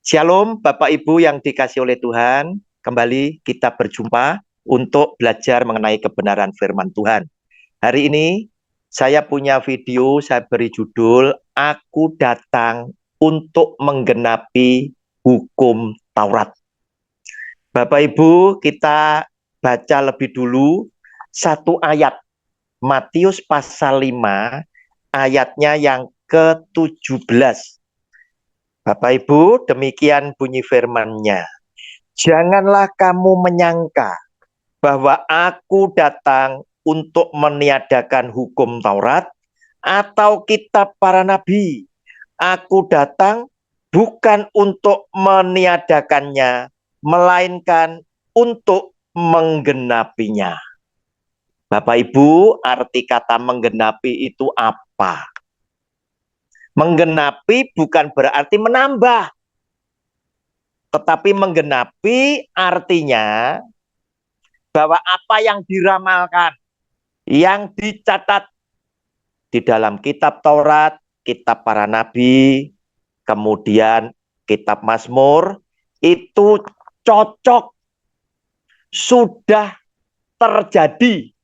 Shalom Bapak Ibu yang dikasih oleh Tuhan. Kembali kita berjumpa untuk belajar mengenai kebenaran firman Tuhan. Hari ini saya punya video, saya beri judul Aku Datang untuk Menggenapi Hukum Taurat. Bapak Ibu, kita baca lebih dulu satu ayat Matius pasal 5 ayatnya yang ke-17. Bapak Ibu, demikian bunyi firman-Nya. Janganlah kamu menyangka bahwa aku datang untuk meniadakan hukum Taurat atau kitab para nabi. Aku datang bukan untuk meniadakannya, melainkan untuk menggenapinya. Bapak Ibu, arti kata menggenapi itu apa? Menggenapi bukan berarti menambah, tetapi menggenapi artinya bahwa apa yang diramalkan, yang dicatat di dalam kitab Taurat, kitab para nabi, kemudian kitab Mazmur, itu cocok, sudah terjadi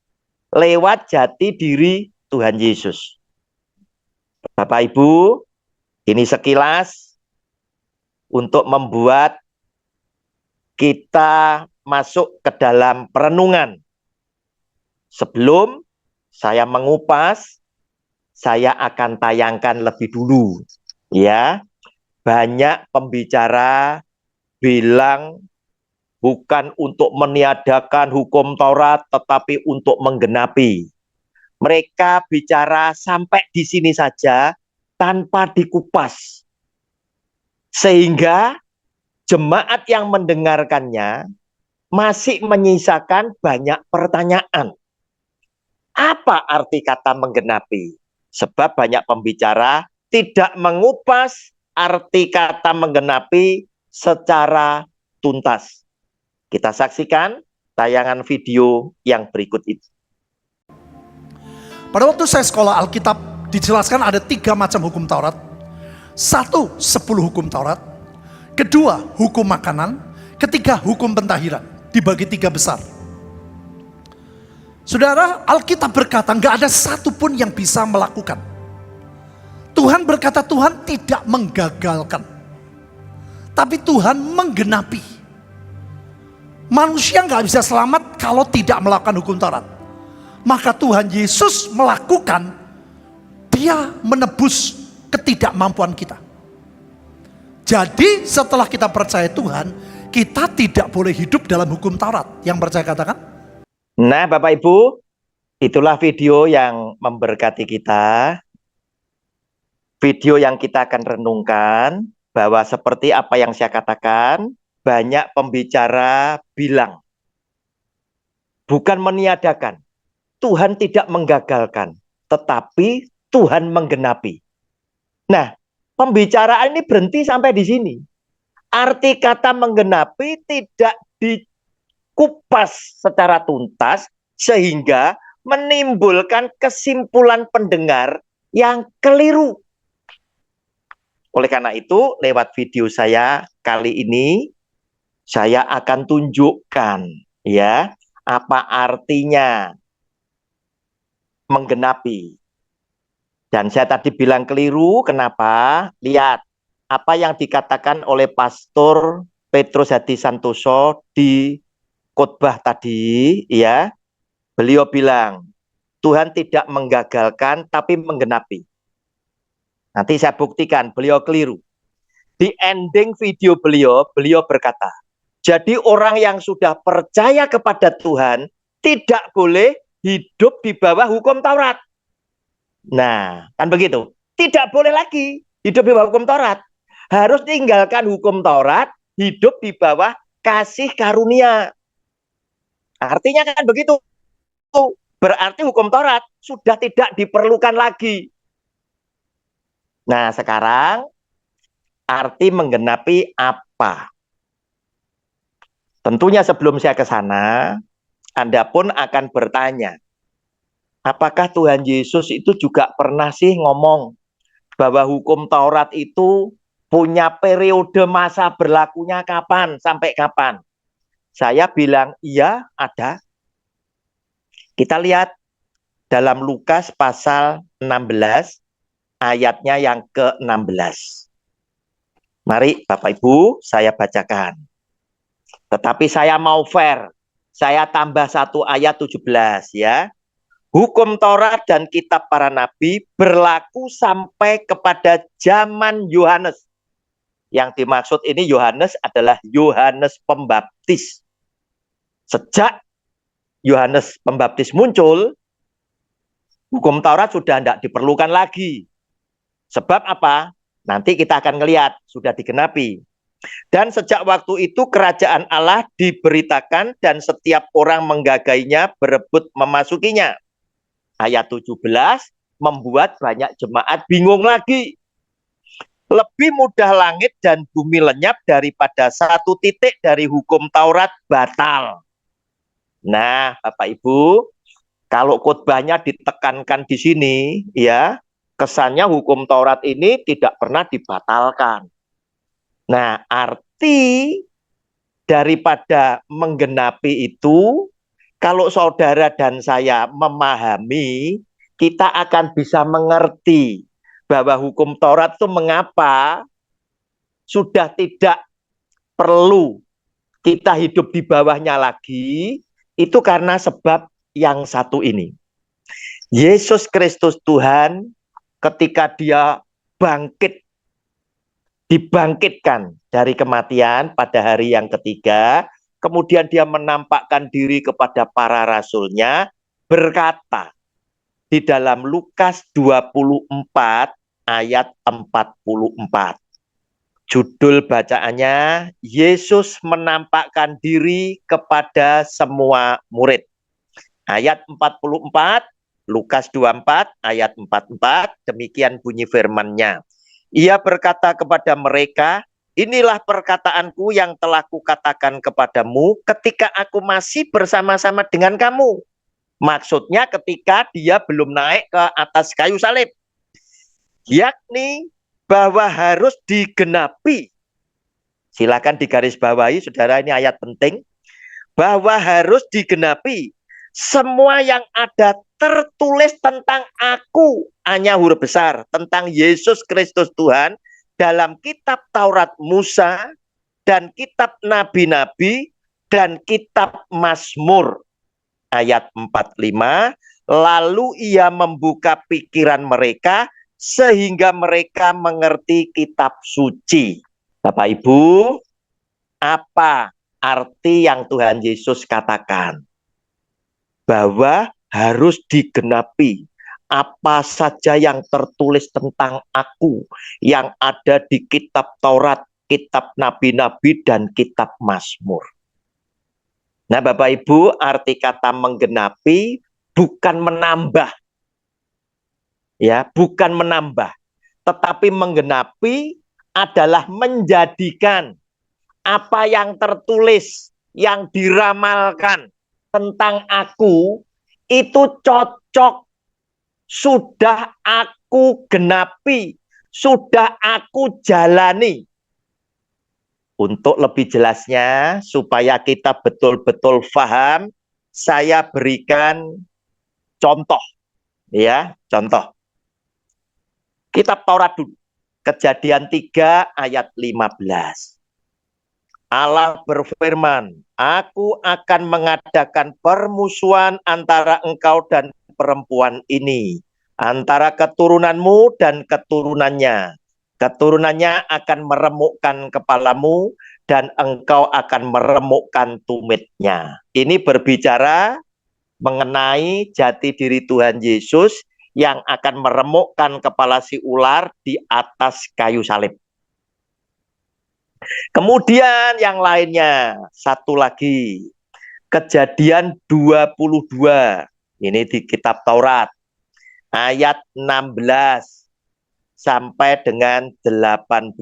lewat jati diri Tuhan Yesus. Bapak Ibu, ini sekilas untuk membuat kita masuk ke dalam perenungan. Sebelum saya mengupas, saya akan tayangkan lebih dulu. Ya, banyak pembicara bilang bukan untuk meniadakan hukum Taurat, tetapi untuk menggenapi. Mereka bicara sampai di sini saja tanpa dikupas. Sehingga jemaat yang mendengarkannya masih menyisakan banyak pertanyaan. Apa arti kata menggenapi? Sebab banyak pembicara tidak mengupas arti kata menggenapi secara tuntas. Kita saksikan tayangan video yang berikut itu. Pada waktu saya sekolah Alkitab, dijelaskan ada 3 macam hukum Taurat. 1, 10 hukum Taurat. Kedua, hukum makanan. Ketiga, hukum pentahiran. Dibagi 3 besar. Saudara, Alkitab berkata nggak ada satupun yang bisa melakukan. Tuhan berkata Tuhan tidak menggagalkan, tapi Tuhan menggenapi. Manusia nggak bisa selamat kalau tidak melakukan hukum Taurat. Maka Tuhan Yesus melakukan, dia menebus ketidakmampuan kita. Jadi setelah kita percaya Tuhan, kita tidak boleh hidup dalam hukum Taurat. Yang percaya katakan. Nah Bapak Ibu, itulah video yang memberkati kita. Video yang kita akan renungkan bahwa seperti apa yang saya katakan, banyak pembicara bilang bukan meniadakan, Tuhan tidak menggagalkan, tetapi Tuhan menggenapi. Nah, pembicaraan ini berhenti sampai di sini. Arti kata menggenapi tidak dikupas secara tuntas sehingga menimbulkan kesimpulan pendengar yang keliru. Oleh karena itu, lewat video saya kali ini, saya akan tunjukkan ya apa artinya menggenapi. Dan saya tadi bilang keliru, kenapa? Lihat apa yang dikatakan oleh Pastor Petrus Hadi Santoso di khotbah tadi, ya. Beliau bilang, Tuhan tidak menggagalkan tapi menggenapi. Nanti saya buktikan beliau keliru. Di ending video beliau berkata, jadi orang yang sudah percaya kepada Tuhan tidak boleh hidup di bawah hukum Taurat. Nah, kan begitu. Tidak boleh lagi hidup di bawah hukum Taurat. Harus tinggalkan hukum Taurat, hidup di bawah kasih karunia. Artinya kan begitu. Berarti hukum Taurat sudah tidak diperlukan lagi. Nah, sekarang arti menggenapi apa? Tentunya sebelum saya ke sana, Anda pun akan bertanya, apakah Tuhan Yesus itu juga pernah sih ngomong bahwa hukum Taurat itu punya periode masa berlakunya kapan, sampai kapan? Saya bilang, iya ada. Kita lihat dalam Lukas pasal 16, ayatnya yang ke-16. Mari Bapak Ibu, saya bacakan. Tetapi saya mau fair. Saya tambah satu ayat 17 ya. Hukum Taurat dan kitab para nabi berlaku sampai kepada zaman Yohanes. Yang dimaksud ini Yohanes adalah Yohanes Pembaptis. Sejak Yohanes Pembaptis muncul, hukum Taurat sudah tidak diperlukan lagi. Sebab apa? Nanti kita akan melihat, sudah digenapi. Dan sejak waktu itu kerajaan Allah diberitakan dan setiap orang menggagainya, berebut memasukinya. Ayat 17 membuat banyak jemaat bingung lagi. Lebih mudah langit dan bumi lenyap daripada satu titik dari hukum Taurat batal. Nah, Bapak Ibu, kalau khotbahnya ditekankan di sini, ya, kesannya hukum Taurat ini tidak pernah dibatalkan. Nah, arti daripada menggenapi itu, kalau saudara dan saya memahami, kita akan bisa mengerti bahwa hukum Taurat itu mengapa sudah tidak perlu kita hidup di bawahnya lagi, itu karena sebab yang satu ini. Yesus Kristus Tuhan ketika dia dibangkitkan dari kematian pada hari yang ketiga, kemudian dia menampakkan diri kepada para rasulnya, berkata di dalam Lukas 24 ayat 44. Judul bacaannya, Yesus menampakkan diri kepada semua murid. Ayat 44, Lukas 24 ayat 44, demikian bunyi firman-Nya. Ia berkata kepada mereka, inilah perkataanku yang telah kukatakan kepadamu ketika aku masih bersama-sama dengan kamu. Maksudnya ketika dia belum naik ke atas kayu salib. Yakni bahwa harus digenapi. Silakan digarisbawahi, saudara, ini ayat penting. Bahwa harus digenapi semua yang ada tertulis tentang aku, hanya huruf besar, tentang Yesus Kristus Tuhan dalam kitab Taurat Musa dan kitab nabi-nabi dan kitab Mazmur. Ayat 45, lalu ia membuka pikiran mereka sehingga mereka mengerti kitab suci. Bapak Ibu, apa arti yang Tuhan Yesus katakan? Bahwa harus digenapi apa saja yang tertulis tentang aku yang ada di kitab Taurat, kitab nabi-nabi, dan kitab Mazmur. Nah, Bapak Ibu, arti kata menggenapi bukan menambah. Ya, bukan menambah, tetapi menggenapi adalah menjadikan apa yang tertulis, yang diramalkan tentang aku itu cocok, sudah aku genapi, sudah aku jalani. Untuk lebih jelasnya, supaya kita betul-betul paham, saya berikan contoh, ya, contoh. Kitab Taurat dulu, Kejadian 3 ayat 15. Allah berfirman, aku akan mengadakan permusuhan antara engkau dan perempuan ini, antara keturunanmu dan keturunannya. Keturunannya akan meremukkan kepalamu dan engkau akan meremukkan tumitnya. Ini berbicara mengenai jati diri Tuhan Yesus yang akan meremukkan kepala si ular di atas kayu salib. Kemudian yang lainnya, satu lagi, Kejadian 22. Ini di kitab Taurat. Ayat 16 sampai dengan 18.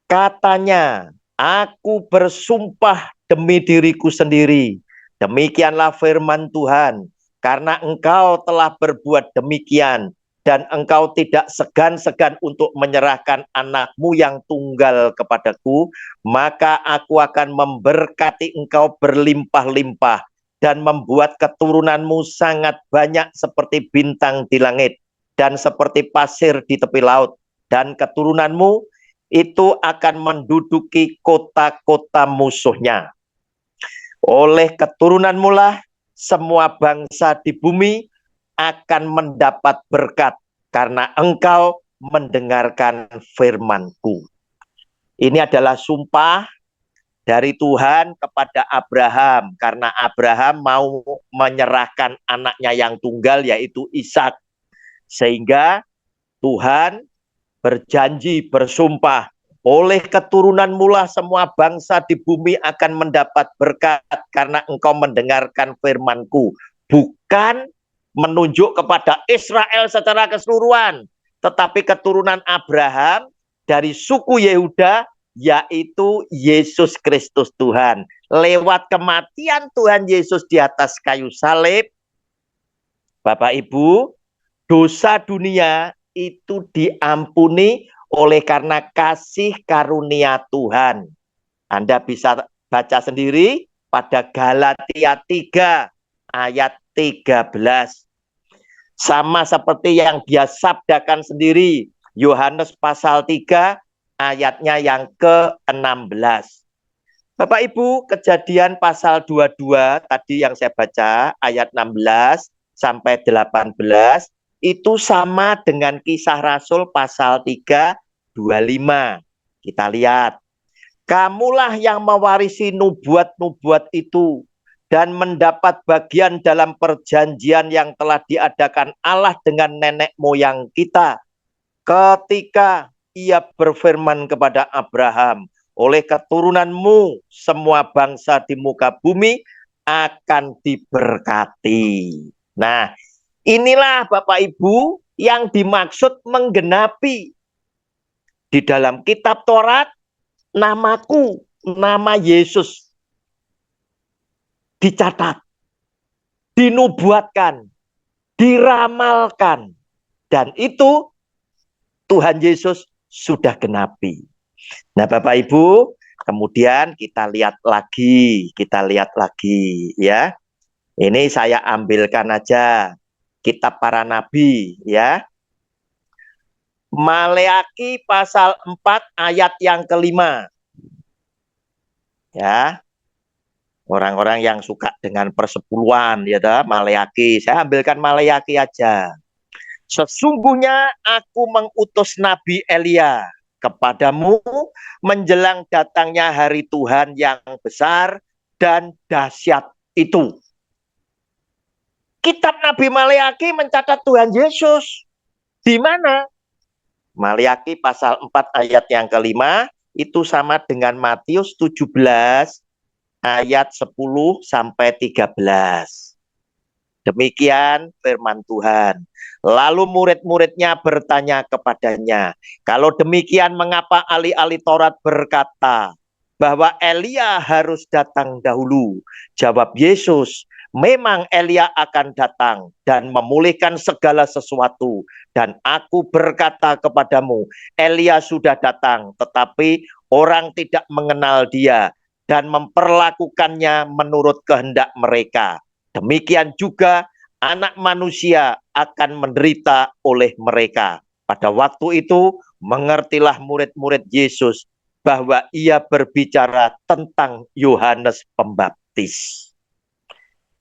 Katanya, aku bersumpah demi diriku sendiri. Demikianlah firman Tuhan. Karena engkau telah berbuat demikian, dan engkau tidak segan-segan untuk menyerahkan anakmu yang tunggal kepadaku, maka aku akan memberkati engkau berlimpah-limpah dan membuat keturunanmu sangat banyak seperti bintang di langit dan seperti pasir di tepi laut, dan keturunanmu itu akan menduduki kota-kota musuhnya. Oleh keturunanmu lah semua bangsa di bumi akan mendapat berkat karena engkau mendengarkan firman-Ku. Ini adalah sumpah dari Tuhan kepada Abraham, karena Abraham mau menyerahkan anaknya yang tunggal, yaitu Ishak. Sehingga Tuhan berjanji, bersumpah, oleh keturunanmu lah semua bangsa di bumi akan mendapat berkat karena engkau mendengarkan firman-Ku. Bukan menunjuk kepada Israel secara keseluruhan, tetapi keturunan Abraham dari suku Yehuda, yaitu Yesus Kristus Tuhan. Lewat kematian Tuhan Yesus di atas kayu salib, Bapak Ibu, dosa dunia itu diampuni oleh karena kasih karunia Tuhan. Anda bisa baca sendiri pada Galatia 3 ayat 13. Sama seperti yang dia sabdakan sendiri, Yohanes pasal 3 ayatnya yang ke-16. Bapak Ibu, Kejadian pasal 22 tadi yang saya baca ayat 16 sampai 18 itu sama dengan Kisah Rasul pasal 3 25. Kita lihat, kamulah yang mewarisi nubuat-nubuat itu dan mendapat bagian dalam perjanjian yang telah diadakan Allah dengan nenek moyang kita ketika ia berfirman kepada Abraham, oleh keturunanmu semua bangsa di muka bumi akan diberkati. Nah, inilah Bapak Ibu yang dimaksud menggenapi. Di dalam kitab Taurat, namaku, nama Yesus dicatat, dinubuatkan, diramalkan. Dan itu Tuhan Yesus sudah genapi. Nah Bapak Ibu, kemudian kita lihat lagi ya. Ini saya ambilkan aja kitab para nabi ya. Maleaki pasal 4 ayat yang ke-5. Ya. Orang-orang yang suka dengan persepuluhan ya dah, Maleaki. Saya ambilkan Maleaki aja. Sesungguhnya aku mengutus Nabi Elia kepadamu menjelang datangnya hari Tuhan yang besar dan dahsyat itu. Kitab Nabi Maleaki mencatat Tuhan Yesus. Di mana? Maleaki pasal 4 ayat yang ke-5 itu sama dengan Matius 17 ayat 10 sampai 13. Demikian firman Tuhan. Lalu murid-muridnya bertanya kepadanya, kalau demikian mengapa ahli-ahli Taurat berkata bahwa Elia harus datang dahulu? Jawab Yesus, memang Elia akan datang dan memulihkan segala sesuatu. Dan aku berkata kepadamu, Elia sudah datang, tetapi orang tidak mengenal dia dan memperlakukannya menurut kehendak mereka. Demikian juga anak manusia akan menderita oleh mereka. Pada waktu itu mengertilah murid-murid Yesus bahwa ia berbicara tentang Yohanes Pembaptis.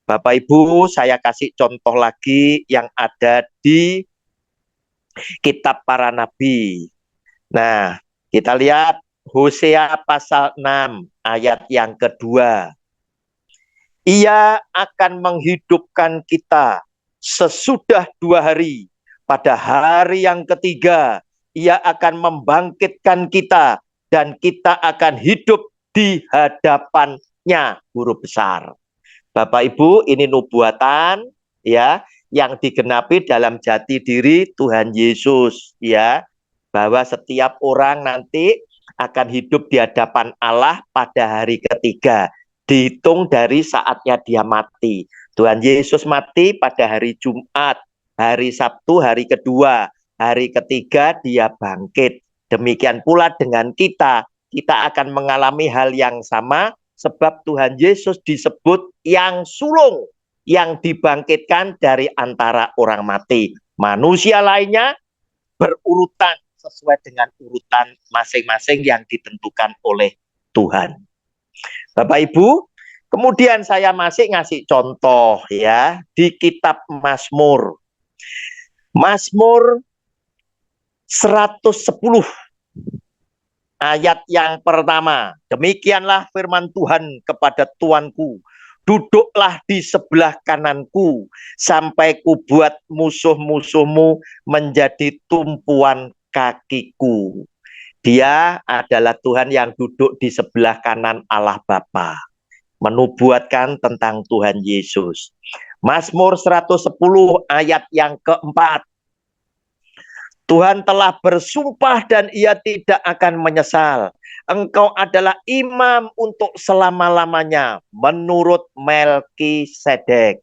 Bapak Ibu, saya kasih contoh lagi yang ada di kitab para nabi. Nah, kita lihat Hosea pasal 6 ayat yang kedua. Ia akan menghidupkan kita sesudah 2 hari. Pada hari yang ketiga, ia akan membangkitkan kita dan kita akan hidup di hadapannya, Guru besar. Bapak Ibu, ini nubuatan ya yang digenapi dalam jati diri Tuhan Yesus ya, bahwa setiap orang nanti akan hidup di hadapan Allah pada hari ketiga. Dihitung dari saatnya dia mati. Tuhan Yesus mati pada hari Jumat, hari Sabtu, hari kedua, hari ketiga dia bangkit. Demikian pula dengan kita akan mengalami hal yang sama, sebab Tuhan Yesus disebut yang sulung, yang dibangkitkan dari antara orang mati. Manusia lainnya berurutan sesuai dengan urutan masing-masing yang ditentukan oleh Tuhan. Bapak Ibu, kemudian saya masih ngasih contoh ya di kitab Mazmur. Mazmur 110 ayat yang pertama. Demikianlah firman Tuhan kepada Tuanku, duduklah di sebelah kananku, sampai kubuat musuh-musuhmu menjadi tumpuan kakiku. Dia adalah Tuhan yang duduk di sebelah kanan Allah Bapa, menubuatkan tentang Tuhan Yesus. Mazmur 110 ayat yang keempat. Tuhan telah bersumpah dan ia tidak akan menyesal. Engkau adalah imam untuk selama-lamanya menurut Melkisedek.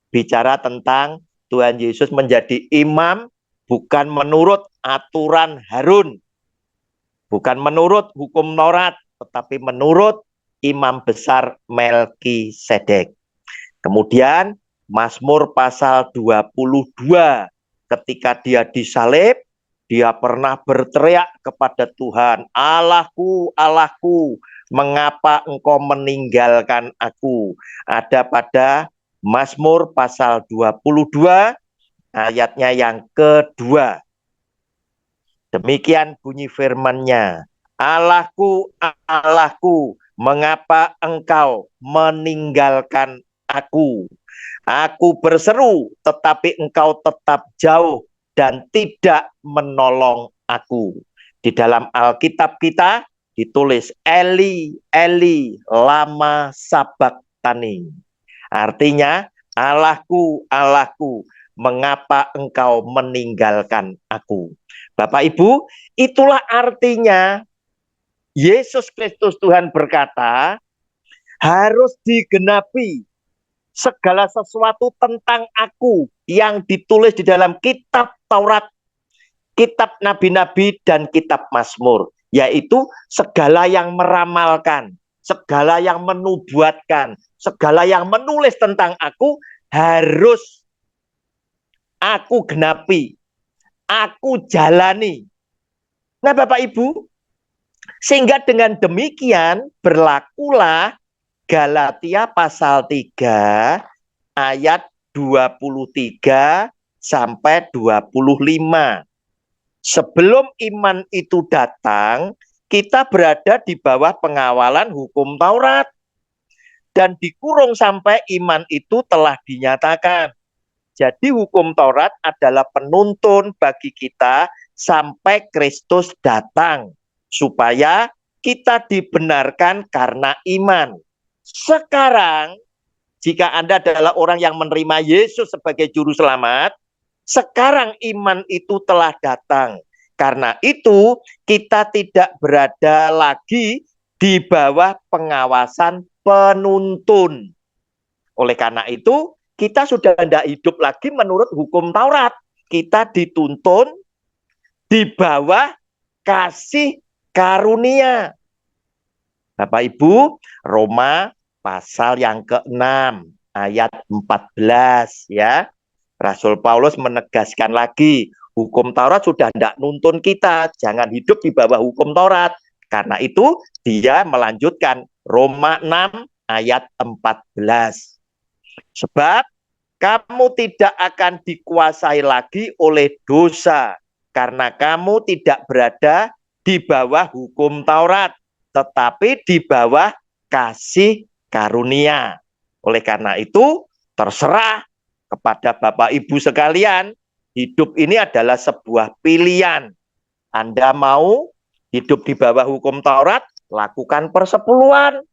Bicara tentang Tuhan Yesus menjadi imam bukan menurut aturan Harun. Bukan menurut hukum Taurat, tetapi menurut imam besar Melkisedek. Kemudian Mazmur pasal 22. Ketika dia disalib, dia pernah berteriak kepada Tuhan, Allahku, Allahku, mengapa engkau meninggalkan aku? Ada pada Mazmur pasal 22, ayatnya yang kedua. Demikian bunyi firman-Nya, Allahku, Allahku, mengapa engkau meninggalkan aku? Aku berseru, tetapi engkau tetap jauh dan tidak menolong aku. Di dalam Alkitab kita ditulis Eli, Eli, lama sabachthani. Artinya, Allahku, Allahku, mengapa engkau meninggalkan aku? Bapak Ibu, itulah artinya Yesus Kristus Tuhan berkata, harus digenapi segala sesuatu tentang aku yang ditulis di dalam kitab Taurat, kitab nabi-nabi, dan kitab Mazmur, yaitu segala yang meramalkan, segala yang menubuatkan, segala yang menulis tentang aku harus aku genapi, aku jalani. Nah Bapak Ibu, sehingga dengan demikian berlakulah Galatia pasal 3 ayat 23 sampai 25. Sebelum iman itu datang, kita berada di bawah pengawalan hukum Taurat dan dikurung sampai iman itu telah dinyatakan. Jadi hukum Taurat adalah penuntun bagi kita sampai Kristus datang, supaya kita dibenarkan karena iman. Sekarang, jika Anda adalah orang yang menerima Yesus sebagai juru selamat, sekarang iman itu telah datang. Karena itu, kita tidak berada lagi di bawah pengawasan penuntun. Oleh karena itu, kita sudah tidak hidup lagi menurut hukum Taurat. Kita dituntun di bawah kasih karunia. Bapak Ibu, Roma pasal yang ke-6 ayat 14 ya. Rasul Paulus menegaskan lagi, hukum Taurat sudah tidak nuntun kita, jangan hidup di bawah hukum Taurat. Karena itu dia melanjutkan Roma 6 ayat 14. Sebab kamu tidak akan dikuasai lagi oleh dosa, karena kamu tidak berada di bawah hukum Taurat, tetapi di bawah kasih karunia. Oleh karena itu, terserah kepada Bapak Ibu sekalian, hidup ini adalah sebuah pilihan. Anda mau hidup di bawah hukum Taurat, lakukan persepuluhan.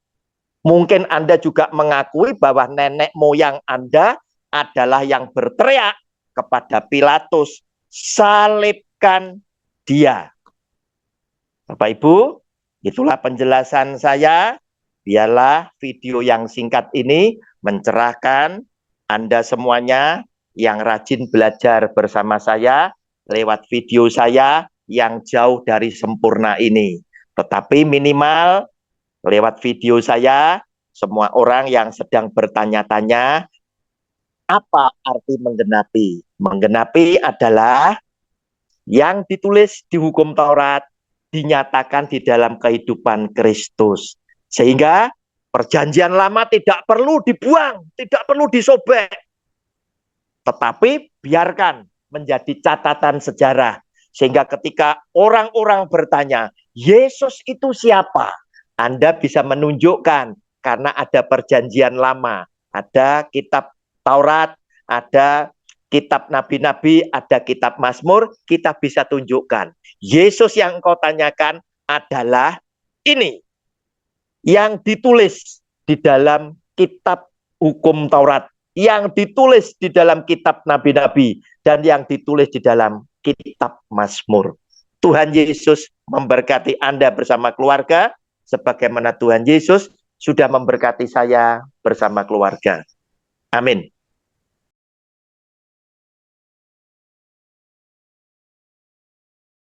Mungkin Anda juga mengakui bahwa nenek moyang Anda adalah yang berteriak kepada Pilatus, salibkan dia. Bapak Ibu, itulah penjelasan saya. Biarlah video yang singkat ini mencerahkan Anda semuanya yang rajin belajar bersama saya lewat video saya yang jauh dari sempurna ini. Tetapi minimal lewat video saya, semua orang yang sedang bertanya-tanya, apa arti menggenapi? Menggenapi adalah yang ditulis di hukum Taurat dinyatakan di dalam kehidupan Kristus. Sehingga perjanjian lama tidak perlu dibuang, tidak perlu disobek. Tetapi biarkan menjadi catatan sejarah. Sehingga ketika orang-orang bertanya, Yesus itu siapa? Anda bisa menunjukkan karena ada perjanjian lama. Ada kitab Taurat, ada kitab nabi-nabi, ada kitab Mazmur, kita bisa tunjukkan. Yesus yang engkau tanyakan adalah ini. Yang ditulis di dalam kitab hukum Taurat, yang ditulis di dalam kitab nabi-nabi, dan yang ditulis di dalam kitab Mazmur. Tuhan Yesus memberkati Anda bersama keluarga, sebagaimana Tuhan Yesus sudah memberkati saya bersama keluarga. Amin.